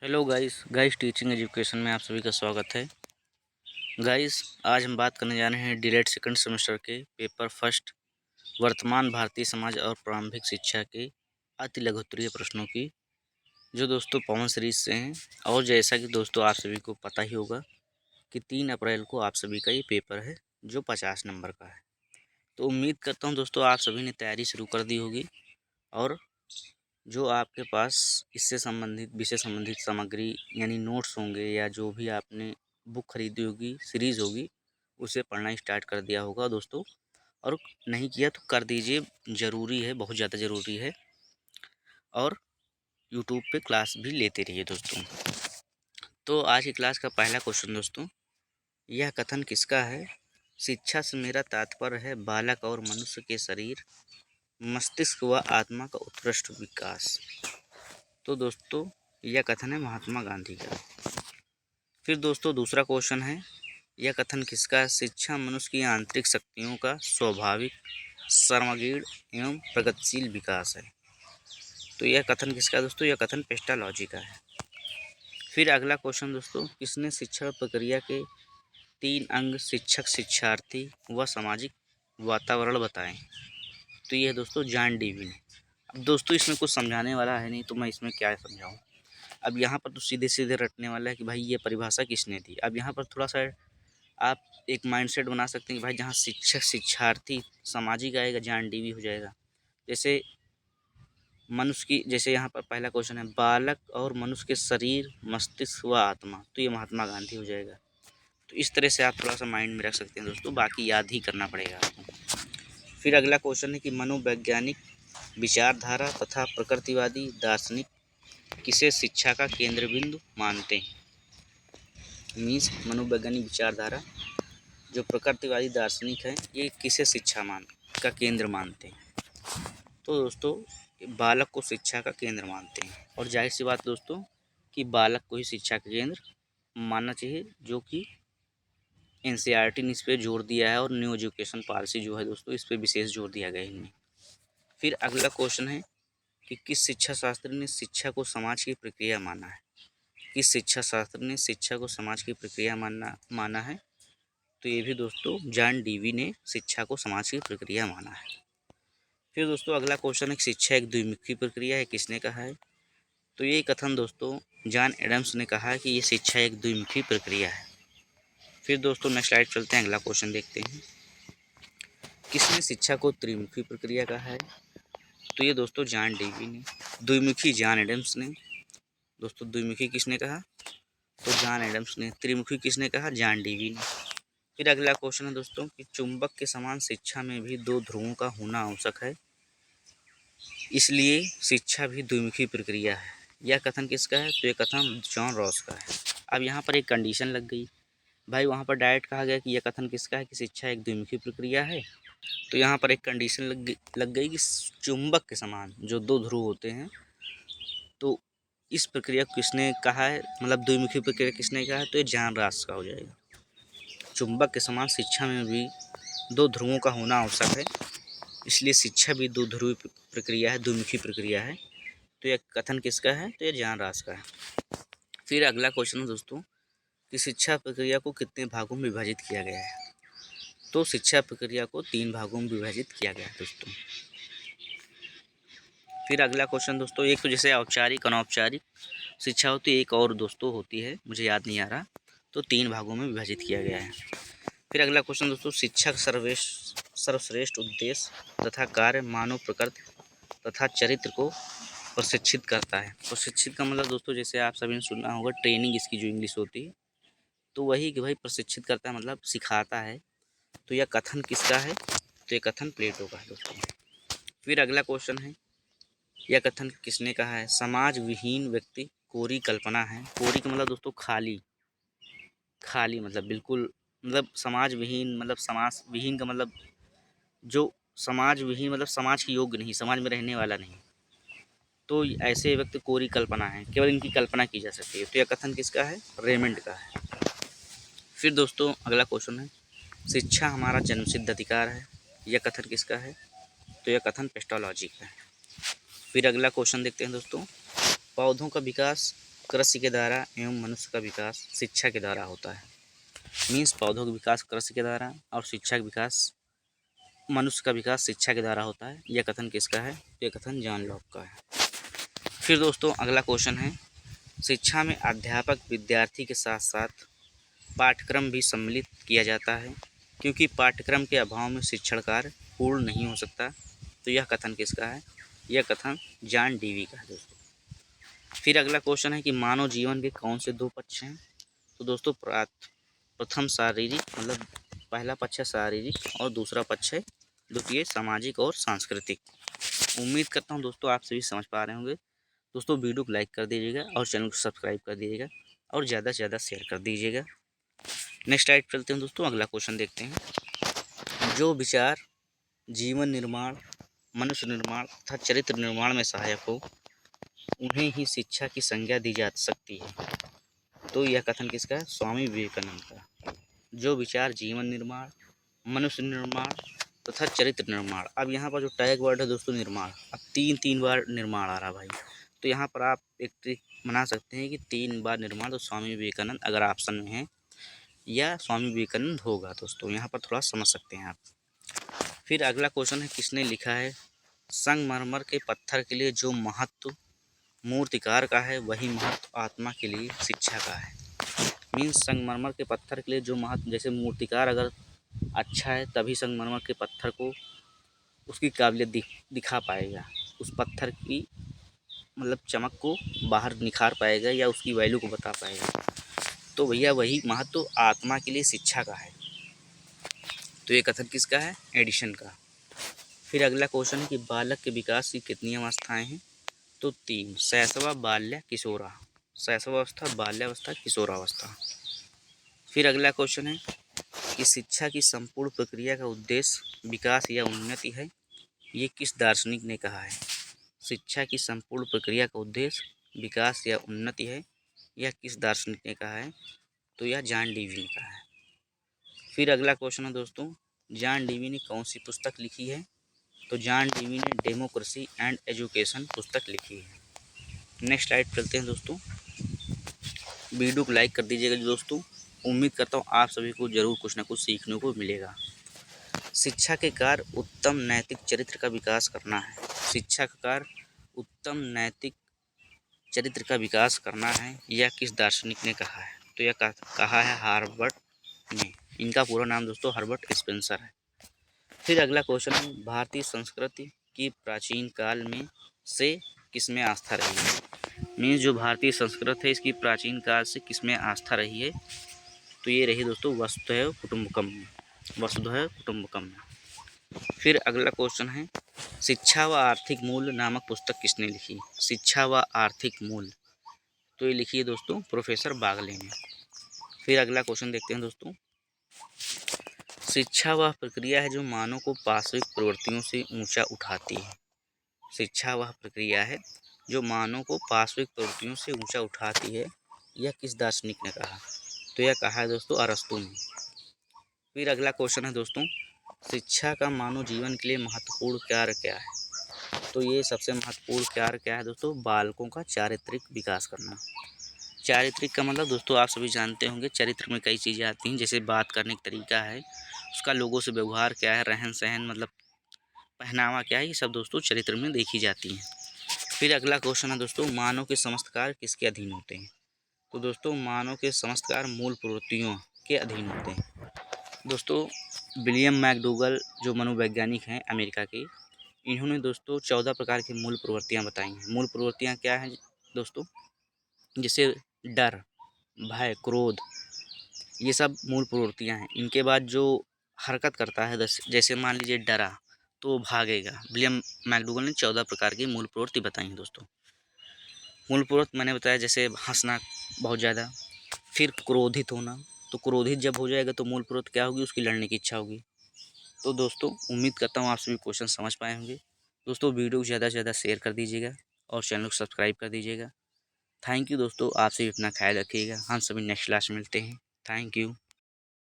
Hello guys teaching education में आप सभी का स्वागत है। गाइस आज हम बात करने जा रहे हैं डीएलएड सेकंड सेमेस्टर के पेपर फर्स्ट वर्तमान भारतीय समाज और प्रारंभिक शिक्षा के अति लघु उत्तरीय प्रश्नों की, जो दोस्तों पवन सीरीज से हैं। और जैसा कि दोस्तों आप सभी को पता ही होगा कि 3 अप्रैल को आप सभी का ये पेपर है जो 50 नंबर का है। तो उम्मीद करता हूँ दोस्तों आप सभी ने तैयारी शुरू कर दी होगी और जो आपके पास इससे संबंधित विषय संबंधित सामग्री यानी नोट्स होंगे या जो भी आपने बुक खरीदी होगी, सीरीज़ होगी, उसे पढ़ना स्टार्ट कर दिया होगा दोस्तों। और नहीं किया तो कर दीजिए, ज़रूरी है, बहुत ज़्यादा ज़रूरी है। और यूट्यूब पे क्लास भी लेते रहिए दोस्तों। तो आज की क्लास का पहला क्वेश्चन दोस्तों, यह कथन किसका है? शिक्षा से मेरा तात्पर्य है बालक और मनुष्य के शरीर, मस्तिष्क व आत्मा का उत्कृष्ट विकास। तो दोस्तों यह कथन है महात्मा गांधी का। फिर दोस्तों दूसरा क्वेश्चन है, यह कथन किसका है? शिक्षा मनुष्य की आंतरिक शक्तियों का स्वाभाविक सर्वगीण एवं प्रगतिशील विकास है। तो यह कथन किसका है दोस्तों? यह कथन पेस्टालॉजी का है। फिर अगला क्वेश्चन दोस्तों, किसने शिक्षण प्रक्रिया के 3 अंग शिक्षक, शिक्षार्थी व सामाजिक वातावरण बताएं? तो यह दोस्तों जॉन डीवी ने। अब दोस्तों इसमें कुछ समझाने वाला है नहीं, तो मैं इसमें क्या समझाऊँ। अब यहाँ पर तो सीधे सीधे रटने वाला है कि भाई ये परिभाषा किसने दी। अब यहाँ पर थोड़ा सा आप एक माइंडसेट बना सकते हैं कि भाई जहाँ शिक्षक, शिक्षार्थी, सामाजिक आएगा, जॉन डीवी हो जाएगा। जैसे मनुष्य की, जैसे यहाँ पर पहला क्वेश्चन है बालक और मनुष्य के शरीर, मस्तिष्क व आत्मा, तो ये महात्मा गांधी हो जाएगा। तो इस तरह से आप थोड़ा सा माइंड में रख सकते हैं दोस्तों, बाकी याद ही करना पड़ेगा आपको। फिर अगला क्वेश्चन है कि मनोवैज्ञानिक विचारधारा तथा प्रकृतिवादी दार्शनिक किसे शिक्षा का केंद्र बिंदु मानते हैं? मीन्स मनोवैज्ञानिक विचारधारा जो प्रकृतिवादी दार्शनिक है, ये किसे शिक्षा का केंद्र मानते हैं? तो दोस्तों बालक को शिक्षा का केंद्र मानते हैं। और जाहिर सी बात दोस्तों कि बालक को ही शिक्षा का केंद्र मानना चाहिए, जो कि एनसीईआरटी ने इस पर जोर दिया है और न्यू एजुकेशन पॉलिसी जो है दोस्तों, इस पर विशेष जोर दिया गया है इनमें। फिर अगला क्वेश्चन है कि किस शिक्षा शास्त्री ने शिक्षा को समाज की प्रक्रिया माना है? किस शिक्षा शास्त्र ने शिक्षा को समाज की प्रक्रिया माना है? तो ये भी दोस्तों जॉन डीवी ने शिक्षा को समाज की प्रक्रिया माना है। फिर दोस्तों अगला क्वेश्चन है, शिक्षा एक द्विमुखी प्रक्रिया है, किसने कहा है? तो ये कथन दोस्तों जॉन एडम्स ने कहा है कि ये शिक्षा एक द्विमुखी प्रक्रिया है। फिर दोस्तों नेक्स्ट स्लाइड चलते हैं, अगला क्वेश्चन देखते हैं, किसने शिक्षा को त्रिमुखी प्रक्रिया कहा है? तो ये दोस्तों जॉन डीवी ने। द्विमुखी जॉन एडम्स ने। दोस्तों द्विमुखी किसने कहा? तो जॉन एडम्स ने। त्रिमुखी किसने कहा? जॉन डीवी ने। फिर अगला क्वेश्चन है दोस्तों कि चुंबक के समान शिक्षा में भी 2 ध्रुवों का होना आवश्यक है, इसलिए शिक्षा भी द्विमुखी प्रक्रिया है। यह कथन किसका है? तो यह कथन जॉन रॉस का है। अब यहाँ पर एक कंडीशन लग गई भाई, वहाँ पर डायरेक्ट कहा गया कि यह कथन किसका है कि शिक्षा एक द्विमुखी प्रक्रिया है। तो यहाँ पर एक कंडीशन लग गई कि चुंबक के समान जो 2 ध्रुव होते हैं, तो इस प्रक्रिया को किसने कहा है, मतलब द्विमुखी प्रक्रिया किसने कहा है? तो ये जॉन रॉस का हो जाएगा। चुंबक के समान शिक्षा में भी 2 ध्रुवों का होना आवश्यक है, इसलिए शिक्षा भी 2 ध्रुवी प्रक्रिया है, द्विमुखी प्रक्रिया है। तो यह कथन किसका है? तो यह जॉन रॉस का है। फिर अगला क्वेश्चन है दोस्तों कि शिक्षा प्रक्रिया को कितने भागों में विभाजित किया गया है? तो शिक्षा प्रक्रिया को 3 भागों में विभाजित किया गया है दोस्तों। फिर अगला क्वेश्चन दोस्तों, एक तो जैसे औपचारिक अनौपचारिक शिक्षा होती है, एक और दोस्तों होती है, मुझे याद नहीं आ रहा, तो 3 भागों में विभाजित किया गया है। फिर अगला क्वेश्चन दोस्तों, शिक्षक सर्वश्रेष्ठ उद्देश्य तथा कार्य मानव प्रकृति तथा चरित्र को प्रशिक्षित करता है। प्रशिक्षित का मतलब दोस्तों जैसे आप सभी ने सुना होगा, ट्रेनिंग इसकी जो इंग्लिश होती है, तो वही कि भाई प्रशिक्षित करता है मतलब सिखाता है। तो यह कथन किसका है? तो यह कथन प्लेटो का है दोस्तों। फिर अगला क्वेश्चन है, यह कथन किसने कहा है? समाज विहीन व्यक्ति कोरी कल्पना है। कोरी का मतलब दोस्तों खाली, खाली मतलब बिल्कुल, मतलब समाज विहीन, मतलब समाज विहीन का मतलब जो समाज विहीन मतलब समाज के योग्य नहीं, समाज में रहने वाला नहीं, तो ऐसे व्यक्ति कोरी कल्पना है, केवल इनकी कल्पना की जा सकती है। तो यह कथन किसका है? रेमंड का है। फिर दोस्तों अगला क्वेश्चन है, शिक्षा हमारा जन्मसिद्ध अधिकार है। यह कथन किसका है? तो यह कथन पेस्टोलॉजी का है। फिर अगला क्वेश्चन देखते हैं दोस्तों, पौधों का विकास कृषि के द्वारा एवं मनुष्य का विकास शिक्षा के द्वारा होता है। मीन्स पौधों का विकास कृषि के द्वारा और शिक्षा का विकास मनुष्य का विकास शिक्षा के द्वारा होता है। यह कथन किसका है? यह कथन जॉन लॉक का है। फिर दोस्तों अगला क्वेश्चन है, शिक्षा में अध्यापक विद्यार्थी के साथ साथ पाठ्यक्रम भी सम्मिलित किया जाता है, क्योंकि पाठ्यक्रम के अभाव में शिक्षण कार्य पूर्ण नहीं हो सकता। तो यह कथन किसका है? यह कथन जॉन डीवी का है दोस्तों। फिर अगला क्वेश्चन है कि मानव जीवन के कौन से दो पक्ष हैं? तो दोस्तों प्रथम शारीरिक, मतलब पहला पक्ष है शारीरिक और दूसरा पक्ष है द्वितीय सामाजिक और सांस्कृतिक। उम्मीद करता हूँ दोस्तों आप सभी समझ पा रहे होंगे। दोस्तों वीडियो को लाइक कर दीजिएगा और चैनल को सब्सक्राइब कर दीजिएगा और ज़्यादा से ज़्यादा शेयर कर दीजिएगा। नेक्स्ट स्लाइड चलते हैं दोस्तों, अगला क्वेश्चन देखते हैं। जो विचार जीवन निर्माण, मनुष्य निर्माण तथा चरित्र निर्माण में सहायक हो, उन्हें ही शिक्षा की संज्ञा दी जा सकती है। तो यह कथन किसका है? स्वामी विवेकानंद का। जो विचार जीवन निर्माण, मनुष्य निर्माण तथा चरित्र निर्माण। अब यहाँ पर जो टैग वर्ड है दोस्तों निर्माण, अब तीन बार निर्माण आ रहा भाई, तो यहाँ पर आप एक ट्रिक बना सकते हैं कि 3 बार निर्माण तो स्वामी विवेकानंद अगर ऑप्शन में है या स्वामी विवेकानंद होगा दोस्तों, यहाँ पर थोड़ा समझ सकते हैं आप। फिर अगला क्वेश्चन है, किसने लिखा है? संगमरमर के पत्थर के लिए जो महत्व मूर्तिकार का है, वही महत्व आत्मा के लिए शिक्षा का है। मीन्स संगमरमर के पत्थर के लिए जो महत्व, जैसे मूर्तिकार अगर अच्छा है तभी संगमरमर के पत्थर को उसकी काबिलियत दिखा पाएगा, उस पत्थर की मतलब चमक को बाहर निखार पाएगा या उसकी वैल्यू को बता पाएगा। तो भैया वही महत्व आत्मा के लिए शिक्षा का है। तो ये कथन किसका है? एडिशन का। फिर अगला क्वेश्चन है कि बालक के विकास की कितनी अवस्थाएं हैं? तो 3, शैशव, बाल्य, किशोरा। शैशवावस्था, बाल्यावस्था, किशोरावस्था। फिर अगला क्वेश्चन है कि शिक्षा की संपूर्ण प्रक्रिया का उद्देश्य विकास या उन्नति है, ये किस दार्शनिक ने कहा है? शिक्षा की संपूर्ण प्रक्रिया का उद्देश्य विकास या उन्नति है, यह किस दार्शनिक ने कहा है? तो यह जॉन डीवी ने कहा है। फिर अगला क्वेश्चन है दोस्तों, जॉन डीवी ने कौन सी पुस्तक लिखी है? तो जॉन डीवी ने डेमोक्रेसी एंड एजुकेशन पुस्तक लिखी है। नेक्स्ट स्लाइड चलते हैं दोस्तों। वीडियो को लाइक कर दीजिएगा दोस्तों। उम्मीद करता हूँ आप सभी को ज़रूर कुछ ना कुछ सीखने को मिलेगा। शिक्षा के कार्य उत्तम नैतिक चरित्र का विकास करना है। शिक्षा का कार्य उत्तम नैतिक चरित्र का विकास करना है, यह किस दार्शनिक ने कहा है? तो यह कहा है हार्वर्ड ने। इनका पूरा नाम दोस्तों हर्बर्ट स्पेंसर है। फिर अगला क्वेश्चन है, भारतीय संस्कृति की प्राचीन काल में से किसमें आस्था रही है? मीन्स जो भारतीय संस्कृति है इसकी प्राचीन काल से किसमें आस्था रही है? तो ये रही दोस्तों वसुधैव कुटुंबकम में। वसुधैव कुटुंबकम में। फिर अगला क्वेश्चन है, शिक्षा व आर्थिक मूल्य नामक पुस्तक किसने लिखी? शिक्षा व आर्थिक मूल्य, तो ये लिखी है दोस्तों प्रोफेसर बागले ने। फिर अगला क्वेश्चन देखते हैं दोस्तों, शिक्षा वह प्रक्रिया है जो मानव को पार्श्विक प्रवृत्तियों से ऊंचा उठाती है। शिक्षा वह प्रक्रिया है जो मानव को पार्श्विक प्रवृत्तियों से ऊंचा उठाती है, यह किस दार्शनिक ने कहा? तो यह कहा है दोस्तों अरस्तू ने। फिर अगला क्वेश्चन है दोस्तों, शिक्षा का मानव जीवन के लिए महत्वपूर्ण कार्य क्या है? तो ये सबसे महत्वपूर्ण कार्य क्या है दोस्तों? बालकों का चारित्रिक विकास करना। चारित्रिक का मतलब दोस्तों आप सभी जानते होंगे, चरित्र में कई चीज़ें आती हैं, जैसे बात करने का तरीका है, उसका लोगों से व्यवहार क्या है, रहन सहन मतलब पहनावा क्या है, ये सब दोस्तों चरित्र में देखी जाती हैं। फिर अगला क्वेश्चन है दोस्तों, मानव के समस्त कार्य किसके अधीन होते हैं? तो दोस्तों मानव के समस्त कार्य मूल प्रवृत्तियों के अधीन होते हैं। दोस्तों विलियम मैकडूगल जो मनोवैज्ञानिक हैं अमेरिका के, इन्होंने दोस्तों 14 प्रकार की मूल प्रवृत्तियाँ बताई हैं। मूल प्रवृत्तियाँ क्या हैं दोस्तों? जैसे डर, भय, क्रोध, ये सब मूल प्रवृत्तियाँ हैं। इनके बाद जो हरकत करता है, जैसे मान लीजिए डरा तो वो भागेगा। विलियम मैकडूगल ने 14 प्रकार की मूल प्रवृत्ति बताई हैं दोस्तों। मूल प्रवृत्ति मैंने बताया, जैसे हंसना बहुत ज़्यादा, फिर क्रोधित होना, तो क्रोधित जब हो जाएगा तो मूल प्रवृत्ति क्या होगी? उसकी लड़ने की इच्छा होगी। तो दोस्तों उम्मीद करता हूँ आप सभी क्वेश्चन समझ पाए होंगे। दोस्तों वीडियो को ज़्यादा से ज़्यादा शेयर कर दीजिएगा और चैनल को सब्सक्राइब कर दीजिएगा। थैंक यू दोस्तों, आप सभी अपना ख्याल रखिएगा। हम सभी नेक्स्ट क्लास में मिलते हैं। Thank you.